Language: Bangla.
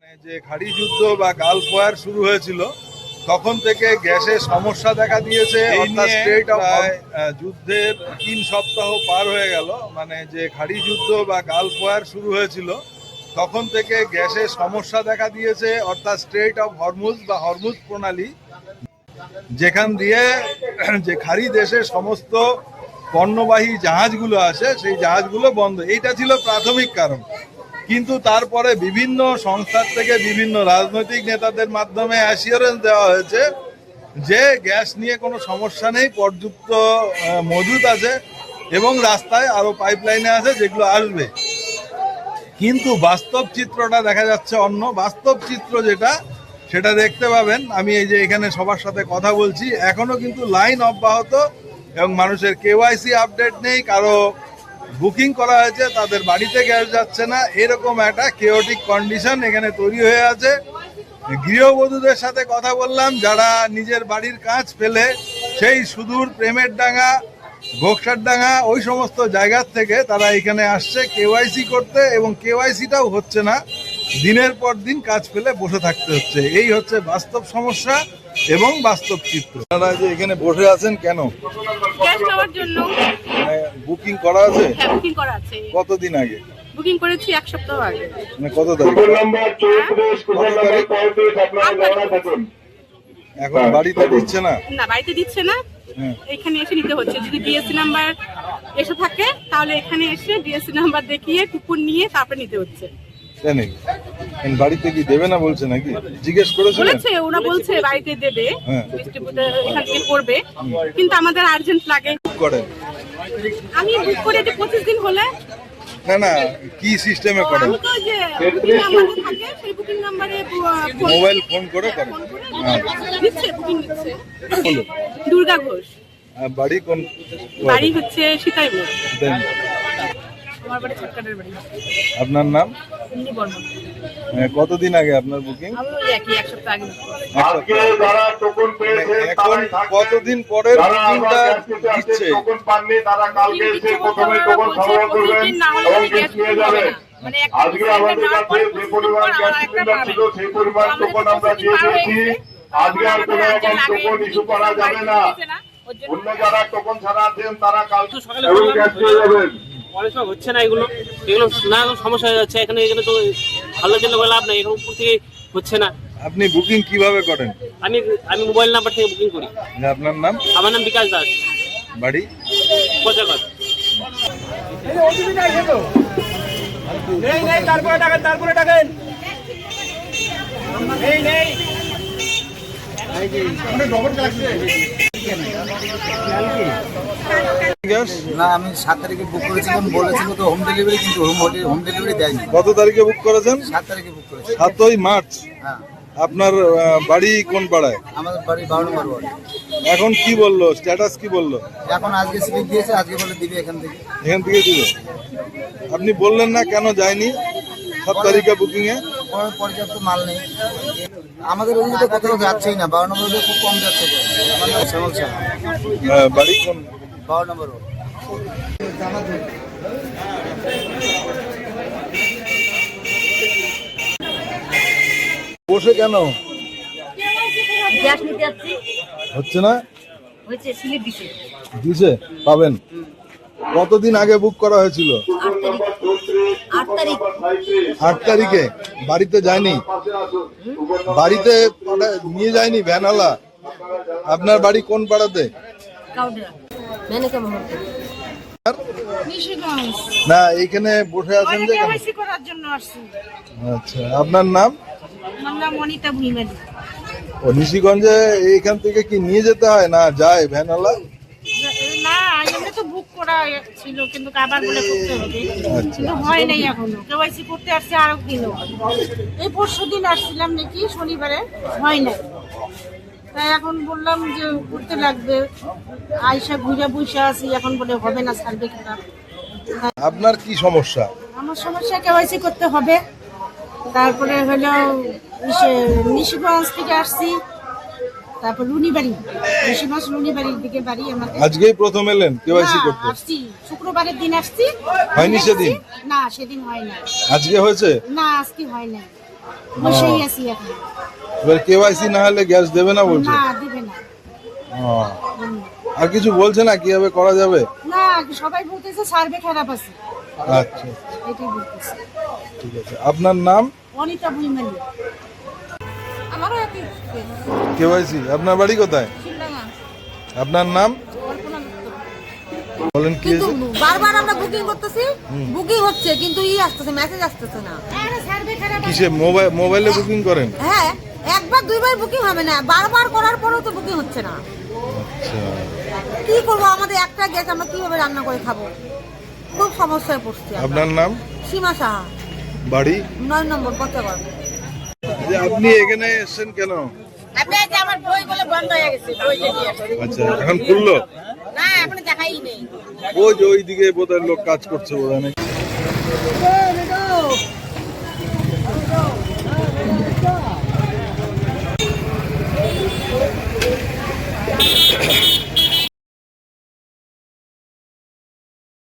যে খাড়ি যুদ্ধ বা গালফ ওয়ার শুরু হয়েছিল তখন থেকে গ্যাসের সমস্যা দেখা দিয়েছে। অর্থাৎ স্ট্রেট অফ যুদ্ধের 3 সপ্তাহ পার হয়ে গেল। মানে যে খাড়ি যুদ্ধ বা গালফ ওয়ার শুরু হয়েছিল তখন থেকে গ্যাসের সমস্যা দেখা দিয়েছে। অর্থাৎ স্ট্রেট অফ হরমুজ বা হরমুজ প্রণালী, যেখান দিয়ে যে খাড়ি দেশের সমস্ত পণ্যবাহী জাহাজগুলো আসে সেই জাহাজগুলো বন্ধ। এইটা ছিল প্রাথমিক কারণ। কিন্তু তারপরে বিভিন্ন সংস্থার থেকে বিভিন্ন রাজনৈতিক নেতাদের মাধ্যমে অ্যাসিওরেন্স দেওয়া হয়েছে যে গ্যাস নিয়ে কোনো সমস্যা নেই, পর্যাপ্ত মজুদ আছে এবং রাস্তায় আরও পাইপলাইনে আছে যেগুলো আসবে। কিন্তু বাস্তব চিত্রটা দেখা যাচ্ছে অন্য। বাস্তব চিত্র যেটা সেটা দেখতে পাবেন, আমি এই যে এখানে সবার সাথে কথা বলছি, এখনো কিন্তু লাইন অব্যাহত এবং মানুষের কেওয়াইসি আপডেট নেই, কারো বুকিং করা হয়েছে তাদের বাড়িতে গ্যাস যাচ্ছে না। এরকম একটা কেওটিক কন্ডিশন এখানে তৈরি হয়ে আছে। গৃহবধূদের সাথে কথা বললাম যারা নিজের বাড়ির কাজ ফেলে সেই সুদূর প্রেমের ডাঙ্গা, ঘোকসার ডাঙ্গা, ওই সমস্ত জায়গার থেকে তারা এখানে আসছে কেওয়াইসি করতে, এবং কেওয়াইসিটাও হচ্ছে না। দিনের পর দিন কাজ ফেলে বসে থাকতে হচ্ছে। এই হচ্ছে বাস্তব সমস্যা এবং বাস্তব চিত্র। আপনারা যে এখানে বসে আছেন কেন? গ্যাস নেওয়ার জন্য। বুকিং করা আছে? হ্যাঁ, বুকিং করা আছে। কতদিন আগে বুকিং করেছি? 1 সপ্তাহ আগে। মানে কত তারিখ? এখন বাড়িতে দিচ্ছে না? না, বাড়িতে দিচ্ছে না। এখানে এসে নিতে হচ্ছে। যদি ডিএসসি নাম্বার এসে থাকে তাহলে এখানে এসে ডিএসসি নাম্বার দেখিয়ে কুপন নিয়ে তারপরে নিতে হচ্ছে। জানি বাড়িতে কি দেবে না বলছে নাকি? জিজ্ঞেস করেছে? বলেছে, ওরা বলছে বাড়িতে দেবে, ডিস্ট্রিবিউটর এখান থেকে করবে, কিন্তু আমাদের আর্জেন্ট লাগে। করেন? আমি বুক করে যে 25 দিন হলে। না না, কি সিস্টেমে করেন? আমি তো যে বুকিং নাম্বার থাকে সেই বুকিং নম্বরে মোবাইল ফোন করে করেন? দিচ্ছে, বুকিং দিচ্ছে। বলো। দুর্গা ঘোষ। বাড়ি কোন? বাড়ি হচ্ছে সীতাইপুর। আমার বাড়ি ছটকাটের বাড়ি। আপনার নাম? ইন্নি বর্মন। কতদিন আগে আপনার বুকিং? আমি ওই একই 1 সপ্তাহ আগে। আজকে যারা টোকন পেয়েছে এখন কতদিন পরে বুকিংটা দিচ্ছে? টোকন পাননি তারা কালকে এসে প্রথমে টোকন সংগ্রহ করবেন এবং গ্যাস নিয়ে যাবেন। আজকে আমাদের কাছে যে পরিমাণ গ্যাস সিলিন্ডার ছিল সেই পরিমাণ টোকন আমরা দিয়ে দিয়েছি। আজকে আর কোনো রকম টোকন ইস্যু করা যাবে না। অন্য যারা টোকন ছাড়া আছেন তারা কালকে এবং গ্যাস নিয়ে যাবেন। অনেক সময় হচ্ছে না, এগুলো না সমস্যা হয়ে যাচ্ছে। এখানে তো ভালো জন্য লাভ নাই, এরকম উপর থেকে হচ্ছে না। আপনি বুকিং কিভাবে করেন? আমি মোবাইল নাম্বার থেকে বুকিং করি। আপনার নাম? আমার নাম বিকাশ দাস। বাড়ি কোচাগড়। তারপরে টাকেন না, আমি 7 তারিখে বুক করেছিলাম, বলেছিল তো হোম ডেলিভারি, কিন্তু হোম ডেলিভারি দেয়নি। কত তারিখে বুক করেছেন? 7 তারিখে বুক করেছি। 7ই মার্চ। হ্যাঁ। আপনার বাড়ি কোন পাড়ায়? আমাদের বাড়ি 12 নম্বর ওয়ার্ড। এখন কি বললো, স্ট্যাটাস কি বললো? এখন আজকে স্লিপ দিয়েছে, আজকে বলে দিবে এখান থেকে দিবে। আপনি বললেন না কেন যায়নি 7 তারিখে বুকিং এ? পর্যাপ্ত মাল নেই আমাদের, ওদিকে কোথাও যাচ্ছেই না। 12 নম্বর খুব কম যাচ্ছে। বাড়ি কোন? 12 নম্বর ওয়ার্ড। বসে কেন? গ্যাস নিতে যাচ্ছি। হচ্ছে না? হচ্ছে, স্লিপ দিছে। দিছে, পাবেন। কতদিন আগে বুক করা হয়েছিল? 8 তারিখে। বাড়িতে যায়নি? বাড়িতে নিয়ে যায়নি ভ্যানওয়ালা? আপনার বাড়ি কোন পাড়াতে? না, এইখানে বসে আছেন যে? করার জন্য আসছি। আচ্ছা, আপনার নাম? আমার নাম অনিতা ভুইমালি। ও, নিশিগঞ্জে এইখান থেকে কি নিয়ে যেতে হয় না যায় ভ্যানওয়ালা? না, এমনি তো বুক করা ছিল, কিন্তু আবার বলে করতে হবে, কিন্তু হয় নাই এখনো। কেওয়াইসি করতে আসছে আরো দিনও। এই পরশুদিন আসছিলাম নাকি, শনিবারে, হয় নাই। তাই এখন বললাম যে করতে লাগবে। আয়সা ঘুরে বসে আছি, এখন বলে হবে না, সার্ভে খারাপ। আপনার কি সমস্যা? আমার সমস্যা, কেওয়াইসি করতে হবে। তারপরে হলো নিশিগঞ্জ থেকে আসছি, তারপর লুনিবাড়ি, নিশিগঞ্জ লুনিবাড়ির দিকে বাড়ি আমাদের। আজকেই প্রথম এলেন কেওয়াইসি করতে? আসছি শুক্রবারের দিন আসছি। হয়নি সেদিন? না, সেদিন হয় না। আজকে হয়েছে? না, আজকে হয় না। বসেই আছি এখন। এবার কেওয়াইসি না হলে গ্যাস দেবে না বলছে? না দিবে না। ও, আর কিছু বলছে না কিভাবে করা যাবে? না সবাই বলতেছে সার্ভে খারাপ আছে, আচ্ছা এটাই বলতেছে। ঠিক আছে, আপনার নাম? অনিতা বুইমালি। আমারও একই কেওয়াইসি। আপনার বাড়ি কোথায়? শিলডাঙ্গা। আপনার নাম কল্পনা দত্ত। বলেন কি কিন্তু হয়েছে? বারবার আমরা বুকিং করতেছি, বুকিং হচ্ছে কিন্তু আসতেছে, মেসেজ আসতেছে না। আরে সার্ভে খারাপ আছে। কিসে মোবাইলে বুকিং করেন? হ্যাঁ, একবার দুইবার বুকিং হবে না, বারবার করার পরেও তো বুকিং হচ্ছে না। আচ্ছা, কি করবো, আমাদের একটা গ্যাস আমরা কিভাবে রান্না করে খাবো, খুব সমস্যায় পড়ছি আমরা। আপনার নাম? সীমা সাহা, বাড়ি? 9 নম্বর পচাগড়। যে আপনি এখানে এসেছেন কেন? আমার বইগুলো বন্ধ হয়ে গেছে, বইটা নিয়ে আসছি। আচ্ছা, এখন খুললো? না, এখন দেখাই নেই। ওই যে ওইদিকে বোধহয় লোক কাজ করছে বোধহয় নাকি।